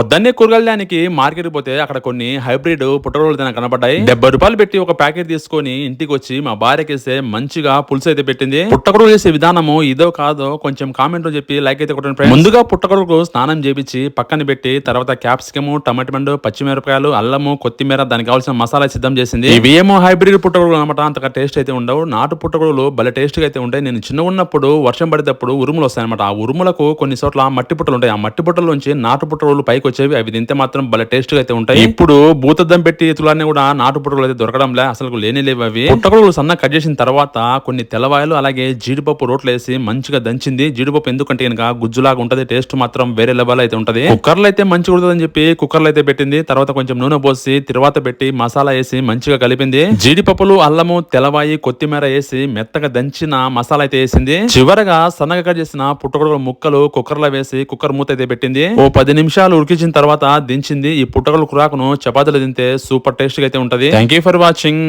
పొద్దున్నే కూరగాయలకి మార్కెట్ పోతే అక్కడ కొన్ని హైబ్రిడ్ పుట్టగొడుగులు నాకు కనబడ్డాయి. 70 రూపాయలు పెట్టి ఒక ప్యాకెట్ తీసుకొని ఇంటికి వచ్చి మా భార్యకేస్తే మంచిగా పులుసు అయితే పెట్టింది. పుట్టగొడుగులు చేసే విధానము ఇదో కాదో కొంచెం కామెంట్ లో చెప్పి లైక్ అయితే కొట్టండి ఫ్రెండ్స్. ముందుగా పుట్టగొడుగు స్నానం చేపించి పక్కన పెట్టి తర్వాత క్యాప్సికము, టమాటో పండు, పచ్చిమిరపకాయలు, అల్లము, కొత్తిమీర, దానికి కావాల్సిన మసాలా సిద్ధం చేసింది. ఇవి ఏమో హైబ్రిడ్ పుట్టగొడుగులు అనమాట. అంతగా టేస్ట్ అయితే ఉండవు. నాటు పుట్టగొడుగులు భలే టేస్ట్ గా అయితే ఉంటాయి. నేను చిన్న ఉన్నప్పుడు వర్షం పడేటప్పుడు ఉరుములు వస్తాయి అనమాట. ఆ ఉరుములకు కొన్ని చోట్ల మట్టి పుట్టలు ఉంటాయి. ఆ మట్టి పుట్టల నుంచి నాటు పుట్టగొడుగులు పైకి వచ్చేవి. అవి తింటే మాత్రం భలే టేస్ట్ గా అయితే ఉంటాయి. ఇప్పుడు భూతద్దం పెట్టి తులాన్ని కూడా నాటు పుట్టగొడుగులు అయితే దొరకడంలే, అసలు లేని లేవు. అవి పుట్టగొడుగులు సన్న కట్ చేసిన తర్వాత కొన్ని తెల్లవాయలు అలాగే జీడిపప్పు రోట్లు వేసి మంచిగా దంచింది. జీడిపప్పు ఎందుకంటే కనుక గుజ్జులాగా ఉంటది, టేస్ట్ మాత్రం వేరే లెవెల్ అయితే ఉంటది. కుక్కర్లో అయితే మంచిగా ఉడుతుందని చెప్పి కుక్కర్లో అయితే పెట్టింది. తర్వాత కొంచెం నూనె పోసి తర్వాత పెట్టి మసాలా వేసి మంచిగా కలిపింది. జీడిపప్పులు, అల్లము, తెల్లవాయి, కొత్తిమీర వేసి మెత్తగా దంచిన మసాలా అయితే వేసింది. చివరగా సన్నగా కట్ చేసిన పుట్టగొడుగుల ముక్కలు కుక్కర్ లో వేసి కుక్కర్ మూత అయితే పెట్టింది. ఓ 10 నిమిషాలు ఉడికించిన తర్వాత దించింది. ఈ పుట్టగొడుగుల కూరాకును చపాతీలు తింటే సూపర్ టేస్ట్ గా అయితే ఉంటది. Thank you for watching.